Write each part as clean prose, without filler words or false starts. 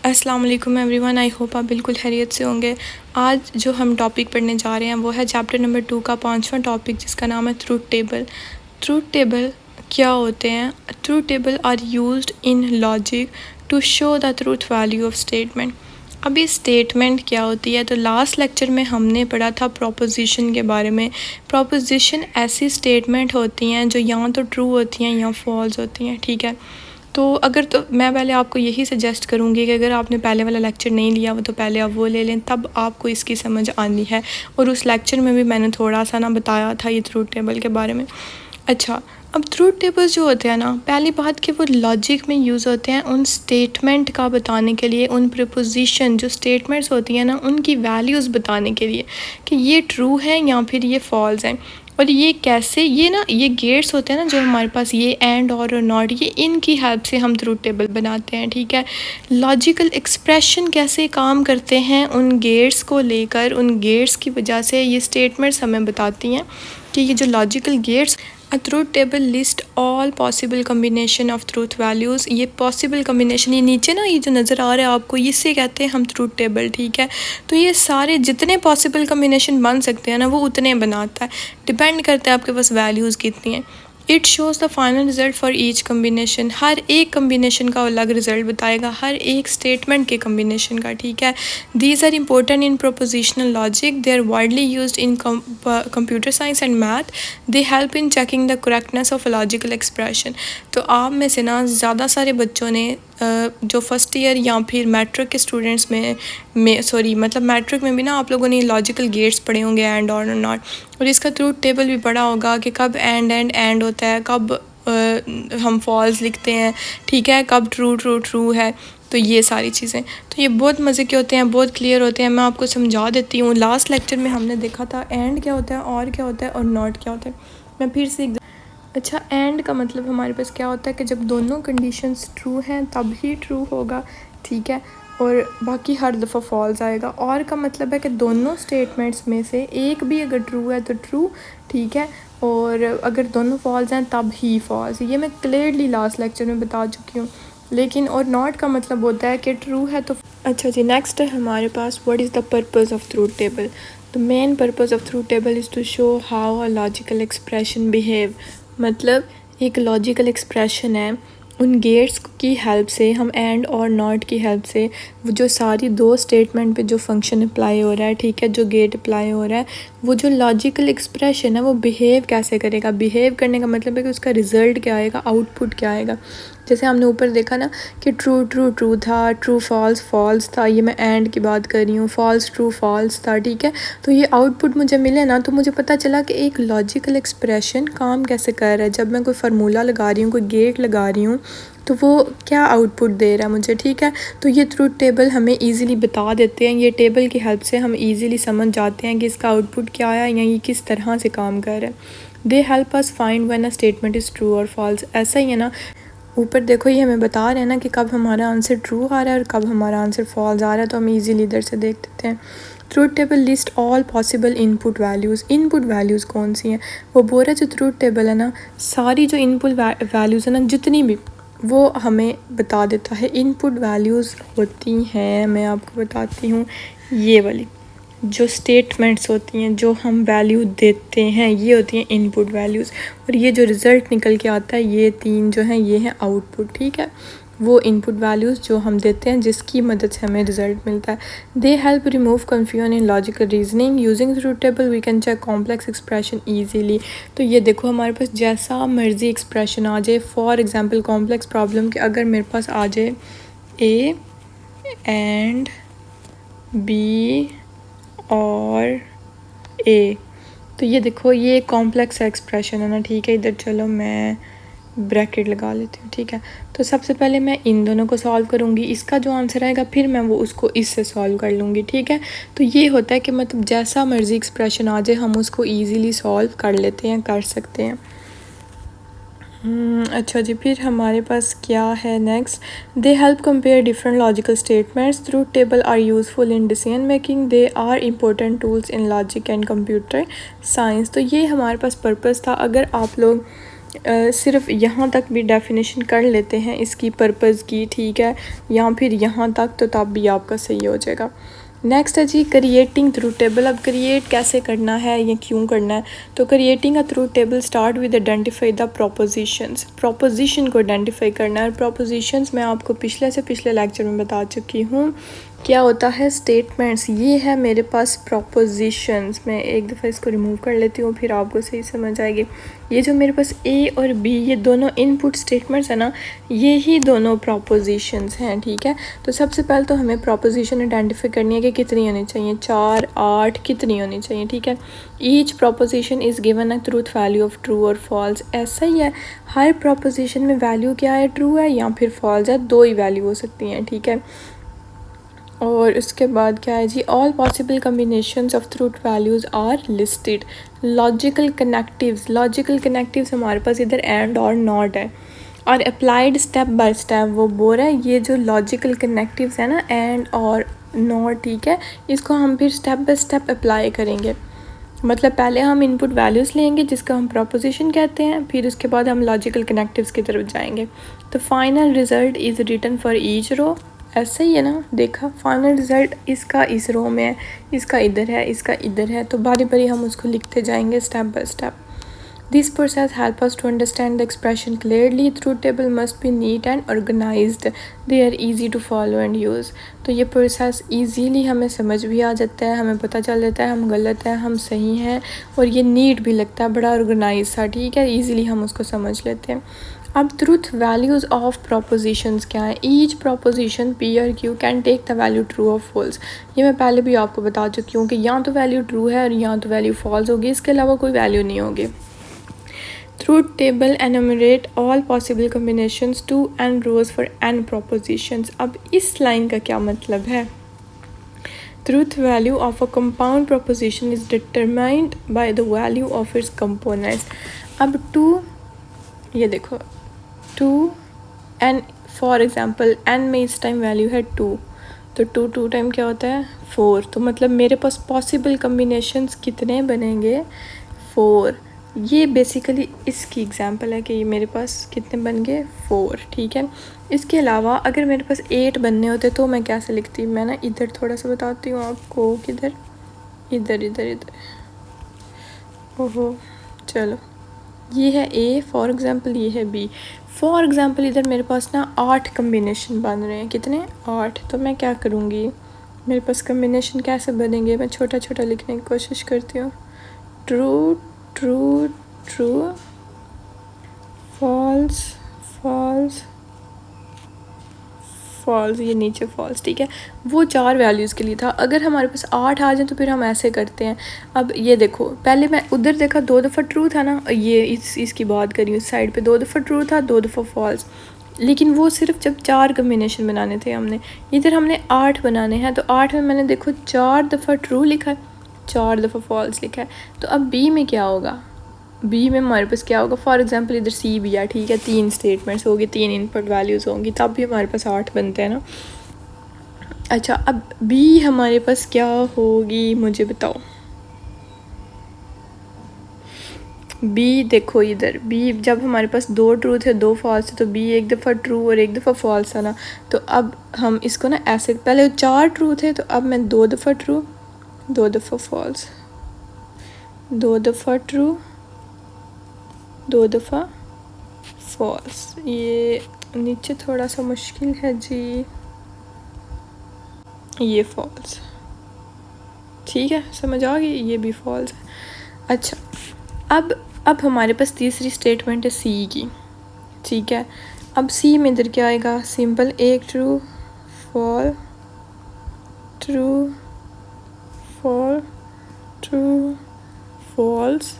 अस्सलाम वालेकुम everyone, I hope आप बिल्कुल खैरियत से होंगे। आज जो हम टॉपिक पढ़ने जा रहे हैं वो है चैप्टर नंबर 2 का 5वां टॉपिक, जिसका नाम है ट्रूथ टेबल। ट्रूथ टेबल क्या होते हैं? Truth table are used in logic to show the truth value of statement. अभी स्टेटमेंट क्या होती है? तो लास्ट लेक्चर में हमने पढ़ा था प्रोपोजिशन के बारे में। प्रोपोजिशन ऐसी स्टेटमेंट होती हैं जो या तो ट्रू होती हैं या फॉल्स होती हैं, ठीक है। तो मैं पहले आपको यही सजेस्ट करूँगी कि अगर आपने पहले वाला लेक्चर नहीं लिया वो तो पहले आप वो ले लें, तब आपको इसकी समझ आनी है। और उस लेक्चर में भी मैंने थोड़ा सा ना बताया था ये ट्रूथ टेबल के बारे में। अच्छा, अब ट्रूथ टेबल्स जो होते हैं ना, पहली बात कि वो लॉजिक में यूज़ होते हैं उन स्टेटमेंट का बताने के लिए, उन प्रपोजिशन जो स्टेटमेंट्स होती हैं ना उनकी वैल्यूज़ बताने के लिए कि ये ट्रू है या फिर ये फॉल्स है। और ये कैसे, ये गेट्स होते हैं ना जो हमारे पास, ये एंड और नॉट, ये इनकी हेल्प से हम ट्रूथ टेबल बनाते हैं, ठीक है। लॉजिकल एक्सप्रेशन कैसे काम करते हैं, उन गेट्स को लेकर, उन गेट्स की वजह से ये स्टेटमेंट्स हमें बताती हैं कि ये जो logical gates. A truth table list all possible combination of truth values. ये पॉसिबल कम्बिनेशन, ये नीचे ना ये जो नज़र आ रहा है आपको, इससे कहते हैं हम ट्रूथ टेबल, ठीक है। तो ये सारे जितने पॉसिबल कम्बिनेशन बन सकते हैं ना वो उतने बनाता है, डिपेंड करता है आपके पास वैल्यूज़ कितनी हैं। It shows the final result for each combination. हर एक कम्बिनेशन का अलग रिजल्ट बताएगा, हर एक स्टेटमेंट के कम्बिनेशन का, ठीक है। These are important in propositional logic, they are widely used in computer science and math. They help in checking the correctness of logical expression. तो आप में से ना ज़्यादा सारे बच्चों ने जो फर्स्ट ईयर या फिर मैट्रिक के स्टूडेंट्स में मतलब मैट्रिक में भी ना आप लोगों ने लॉजिकल गेट्स पढ़े होंगे, एंड और नॉट, और इसका ट्रूथ टेबल भी पढ़ा होगा कि कब एंड होता है, कब हम फॉल्स लिखते हैं, ठीक है, कब ट्रू है। तो ये सारी चीज़ें तो ये बहुत मज़े के होते हैं, बहुत क्लियर होते हैं। मैं आपको समझा देती हूँ। लास्ट लेक्चर में हमने देखा था एंड क्या होता है, और क्या होता है, और नॉट क्या होता है। मैं फिर से अच्छा, एंड का मतलब हमारे पास क्या होता है कि जब दोनों कंडीशंस ट्रू हैं तब ही ट्रू होगा, ठीक है, और बाकी हर दफ़ा फॉल्स आएगा। और का मतलब है कि दोनों स्टेटमेंट्स में से एक भी अगर ट्रू है तो ट्रू, ठीक है, और अगर दोनों फॉल्स हैं तब ही फॉल्स। ये मैं क्लियरली लास्ट लेक्चर में बता चुकी हूँ। लेकिन और नॉट का मतलब होता है कि ट्रू है तो। अच्छा जी, नेक्स्ट है हमारे पास what is the purpose of truth table. The main purpose of truth table is to show how a logical expression behave. मतलब एक लॉजिकल एक्सप्रेशन है, उन गेट्स की हेल्प से, हम एंड और नॉट की हेल्प से, वो जो सारी दो स्टेटमेंट पे जो फंक्शन अप्लाई हो रहा है, ठीक है, जो गेट अप्लाई हो रहा है, वो जो लॉजिकल एक्सप्रेशन है वो बिहेव कैसे करेगा। बिहेव करने का मतलब है कि उसका रिज़ल्ट क्या आएगा, आउटपुट क्या आएगा। जैसे हमने ऊपर देखा ना कि ट्रू ट्रू ट्रू था, ट्रू फॉल्स फॉल्स था, ये मैं एंड की बात कर रही हूँ, फॉल्स ट्रू फॉल्स था, ठीक है। तो ये आउटपुट मुझे मिले ना, तो मुझे पता चला कि एक लॉजिकल एक्सप्रेशन काम कैसे कर रहा है। जब मैं कोई फार्मूला लगा रही हूँ, कोई गेट लगा रही हूँ, तो वो क्या आउटपुट दे रहा है मुझे, ठीक है। तो ये ट्रूथ टेबल हमें ईज़िली बता देते हैं। ये टेबल की हेल्प से हम ईज़िली समझ जाते हैं कि इसका आउटपुट क्या है या ये किस तरह से काम कर रहा है। They help us find when a statement is true और फॉल्स। ऐसा ही है ना, ऊपर देखो ये हमें बता रहे हैं ना कि कब हमारा आंसर ट्रू आ रहा है और कब हमारा आंसर फॉल्स आ रहा है। तो हम इजीली इधर से देख देते हैं। Truth table list all possible input values. Input values कौन सी हैं? वो बोल रहा जो ट्रूथ टेबल है ना, सारी जो इनपुट वैल्यूज़ है ना, जितनी भी, वो हमें बता देता है। इनपुट वैल्यूज़ होती हैं, मैं आपको बताती हूँ, ये वाली जो स्टेटमेंट्स होती हैं, जो हम वैल्यू देते हैं, ये होती हैं इनपुट वैल्यूज़। और ये जो रिज़ल्ट निकल के आता है, ये तीन जो हैं ये हैं आउटपुट, ठीक है। वो इनपुट वैल्यूज़ जो हम देते हैं, जिसकी मदद से हमें रिज़ल्ट मिलता है। They help remove confusion in logical reasoning. Using truth table we can check complex expression easily. तो ये देखो हमारे पास जैसा मर्ज़ी एक्सप्रेशन आ जाए, फॉर एग्ज़ाम्पल कॉम्प्लेक्स प्रॉब्लम के अगर मेरे पास आ जाए ए एंड बी और ए, तो ये देखो ये कॉम्प्लेक्स एक्सप्रेशन है ना, ठीक है। इधर चलो मैं ब्रैकेट लगा लेती हूँ, ठीक है। तो सबसे पहले मैं इन दोनों को सॉल्व करूँगी, इसका जो आंसर आएगा फिर मैं वो उसको इससे सॉल्व कर लूँगी, ठीक है। तो ये होता है कि मतलब जैसा मर्ज़ी एक्सप्रेशन आ जाए हम उसको ईज़िली सॉल्व कर लेते हैं, कर सकते हैं। अच्छा जी, फिर हमारे पास क्या है next. They help compare different logical statements. Truth table are useful in decision making. They are important tools in logic and computer science. तो ये हमारे पास पर्पस था। अगर आप लोग सिर्फ यहाँ तक भी डेफिनेशन कर लेते हैं इसकी पर्पज़ की, ठीक है, या फिर यहाँ तक, तो तब भी आपका सही हो जाएगा। नेक्स्ट है जी क्रिएटिंग ट्रूथ टेबल। अब क्रिएट कैसे करना है या क्यों करना है, तो creating a truth table start with identify the propositions. Proposition को आइडेंटिफाई करना है, और प्रोपोजिशंस मैं आपको पिछले से पिछले लेक्चर में बता चुकी हूँ क्या होता है, स्टेटमेंट्स। ये है मेरे पास प्रोपोजिशंस। मैं एक दफ़ा इसको रिमूव कर लेती हूँ, फिर आपको सही समझ आएगी। ये जो मेरे पास ए और बी ये दोनों इनपुट स्टेटमेंट्स है ना, ये ही दोनों प्रोपोजिशंस हैं, ठीक है। तो सबसे पहले तो हमें प्रोपोजिशन आइडेंटिफाई करनी है कि कितनी होनी चाहिए, 4, 8 कितनी होनी चाहिए, ठीक है। Each proposition is given a truth value of true और फॉल्स। ऐसा ही है, हर प्रोपोजिशन में वैल्यू क्या है, ट्रू है या फिर फॉल्स है, दो ही वैल्यू हो सकती हैं, ठीक है। और उसके बाद क्या है जी, all possible combinations of truth values are listed. Logical connectives, logical connectives हमारे पास इधर एंड और नॉट है, और अप्लाइड स्टेप बाय स्टेप वो बोल रहा है। ये जो लॉजिकल कनेक्टिव्स है ना, एंड और नॉट, ठीक है, इसको हम फिर स्टेप बाय स्टेप अप्लाई करेंगे। मतलब पहले हम इनपुट वैल्यूज़ लेंगे जिसका हम प्रोपोजिशन कहते हैं, फिर उसके बाद हम लॉजिकल कनेक्टिव्स की तरफ जाएंगे। तो final result is written for each row. ऐसा ही है ना, देखा, फाइनल रिज़ल्ट इसका इस रो में है, इसका इधर है, इसका इधर है, तो बारी बारी हम उसको लिखते जाएंगे step by step. This process help us to understand the expression clearly. Truth table must be neat and organized, they are easy to follow and use. तो ये प्रोसेस ईजीली हमें समझ भी आ जाता है, हमें पता चल जाता है हम गलत हैं हम सही हैं, और ये नीट भी लगता है, बड़ा ऑर्गेनाइज सा, ठीक है, ईजीली हम उसको समझ लेते हैं। अब ट्रूथ वैल्यूज़ ऑफ प्रोपोजिशंस क्या है। ईच प्रोपोजिशन पी और Q can take the value true और फॉल्स। ये मैं पहले भी आपको बता चुकी हूँ कि यहाँ तो वैल्यू ट्रू है और यहाँ तो वैल्यू फॉल्स होगी, इसके अलावा कोई वैल्यू नहीं होगी। Truth table enumerate all possible combinations two n rows for n propositions. अब इस लाइन का क्या मतलब है, truth value of a compound proposition is determined by the value of its components. अब टू, ये देखो, two n, for example n में इस टाइम वैल्यू है 2, तो 2 टाइम क्या होता है 4, तो मतलब मेरे पास पॉसिबल कम्बिनेशंस कितने बनेंगे, 4। ये बेसिकली इसकी एग्जांपल है कि ये मेरे पास कितने बन गए 4, ठीक है। इसके अलावा अगर मेरे पास 8 बनने होते तो मैं कैसे लिखती, मैं ना इधर थोड़ा सा बताती हूँ आपको, किधर, इधर इधर इधर, ओहो, चलो, ये है ए फॉर एग्ज़ाम्पल, ये है बी फॉर एग्ज़ाम्पल। इधर मेरे पास ना 8 कम्बिनेशन बन रहे हैं, कितने, 8। तो मैं क्या करूँगी, मेरे पास कम्बिनेशन कैसे बनेंगे, मैं छोटा छोटा लिखने की कोशिश करती हूँ। True true true, false false false, ये नीचे फॉल्स, ठीक है। वो 4 वैल्यूज़ के लिए था। अगर हमारे पास 8 आ जाए तो फिर हम ऐसे करते हैं। अब ये देखो, पहले मैं उधर देखा 2 दफ़ा ट्रू था ना, ये इसकी बात करी उस साइड पे 2 दफ़ा ट्रू था, 2 दफ़ा फॉल्स, लेकिन वो सिर्फ जब 4 कम्बिनेशन बनाने थे हमने। इधर हमने 8 बनाने हैं, तो 8 में मैंने देखो 4 दफ़ा ट्रू लिखा है, 4 दफ़ा फॉल्स लिखा है। तो अब बी में क्या होगा, बी में हमारे पास क्या होगा, फॉर एग्जांपल इधर सी भी है, ठीक है, 3 स्टेटमेंट्स होगी, 3 इनपुट वैल्यूज़ होंगी, तब भी हमारे पास 8 बनते हैं ना। अच्छा, अब बी हमारे पास क्या होगी, मुझे बताओ। बी देखो इधर, बी जब हमारे पास 2 ट्रू थे 2 फॉल्स थे, तो बी एक दफ़ा ट्रू और एक दफ़ा फॉल्स था ना। तो अब हम इसको ना ऐसे, पहले 4 ट्रू थे, तो अब मैं 2 दफ़ा ट्रू 2 दफ़ा फॉल्स, 2 दफ़ा ट्रू 2 दफ़ा फॉल्स। ये नीचे थोड़ा सा मुश्किल है जी, ये फॉल्स, ठीक है, समझ आ गई, ये भी फॉल्स है। अच्छा, अब हमारे पास तीसरी स्टेटमेंट है सी की, ठीक है। अब सी में इधर क्या आएगा, सिंपल, एक true false, true false, true false,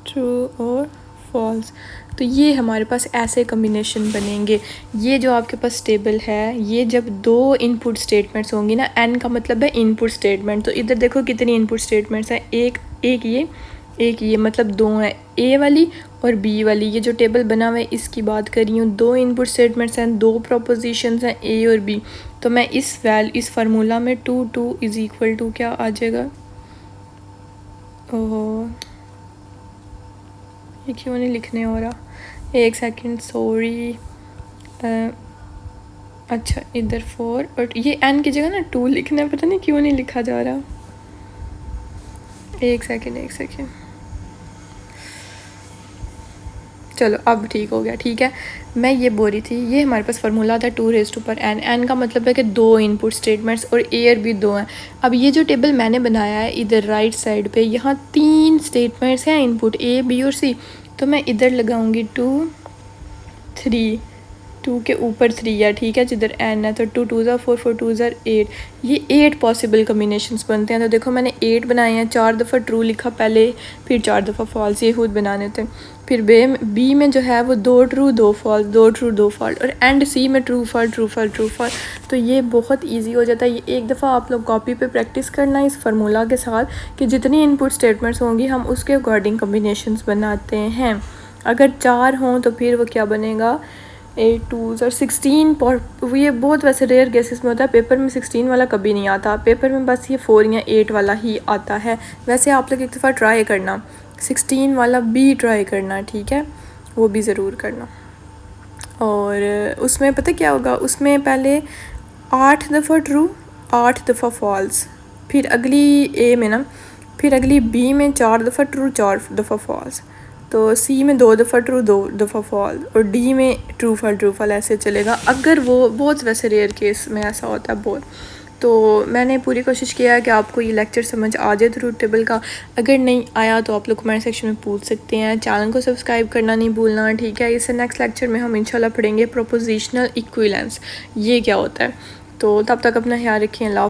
true और फॉल्स। तो ये हमारे पास ऐसे कम्बिनेशन बनेंगे। ये जो आपके पास टेबल है, ये जब 2 इनपुट स्टेटमेंट्स होंगी ना, एन का मतलब है इनपुट स्टेटमेंट, तो इधर देखो कितनी इनपुट स्टेटमेंट्स हैं, एक ये मतलब 2 हैं, ए वाली और बी वाली। ये जो टेबल बना हुआ है इसकी बात कर रही हूँ, 2 इनपुट स्टेटमेंट्स हैं, 2 प्रोपोजिशंस हैं, ए और बी। तो मैं इस फार्मूला में 2 इज़ इक्वल टू क्या आ जाएगा, ओह ये क्यों नहीं लिखने हो रहा, एक सेकंड, सॉरी। अच्छा इधर 4 और ये n की जगह ना 2 लिखना है, पता नहीं क्यों नहीं लिखा जा रहा। एक सेकंड, चलो अब ठीक हो गया। ठीक है, मैं ये बोल रही थी, ये हमारे पास फार्मूला था 2n। n का मतलब है कि 2 इनपुट स्टेटमेंट्स और एयर भी 2 हैं। अब ये जो टेबल मैंने बनाया है इधर राइट साइड पे, यहाँ 3 स्टेटमेंट्स हैं इनपुट A, B और C। तो मैं इधर लगाऊंगी 2 3, 2 के ऊपर 3 है, ठीक है, जिधर n है। तो 2 2 ज़ा 4, 4 2 ज़ा 8, ये 8 पॉसिबल कम्बिनेशंस बनते हैं। तो देखो मैंने 8 बनाए हैं, 4 दफ़ा ट्रू लिखा पहले, फिर 4 दफ़ा फॉल्स, ये खुद बनाने थे। फिर बी में जो है वो 2 ट्रू 2 फॉल्स, 2 ट्रू 2 फॉल्स, और एंड सी में true false true false true false. तो ये बहुत ईजी हो जाता है। ये एक दफ़ा आप लोग कॉपी पे प्रैक्टिस करना इस फार्मूला के साथ कि जितनी इनपुट स्टेटमेंट्स होंगी हम उसके अकॉर्डिंग कम्बिनेशंस बनाते हैं। अगर 4 हों तो फिर वो क्या बनेगा, 8 2 और 16। ये बहुत वैसे रेयर केसेस में होता है, पेपर में 16 वाला कभी नहीं आता, पेपर में बस ये 4 या 8 वाला ही आता है। वैसे आप लोग एक दफ़ा ट्राई करना, 16 वाला भी ट्राई करना, ठीक है, वो भी ज़रूर करना। और उसमें पता क्या होगा, उसमें पहले 8 दफ़ा ट्रू 8 दफ़ा फॉल्स, फिर अगली ए में ना, फिर अगली बी में 4 दफ़ा ट्रू 4 दफ़ा फॉल्स, तो सी में 2 दफ़ा ट्रू 2 दफ़ा फॉल, और डी में ट्रू फॉल ऐसे चलेगा। अगर वो बहुत वैसे रेयर केस में ऐसा होता है बहुत। तो मैंने पूरी कोशिश किया है कि आपको ये लेक्चर समझ आ जाए ट्रूथ टेबल का। अगर नहीं आया तो आप लोग कमेंट सेक्शन में पूछ सकते हैं। चैनल को सब्सक्राइब करना नहीं भूलना, ठीक है। इससे नेक्स्ट लेक्चर में हम इंशाल्लाह पढ़ेंगे प्रोपोजिशनल इक्विवेलेंस, ये क्या होता है। तो तब तक अपना ख्याल रखिए।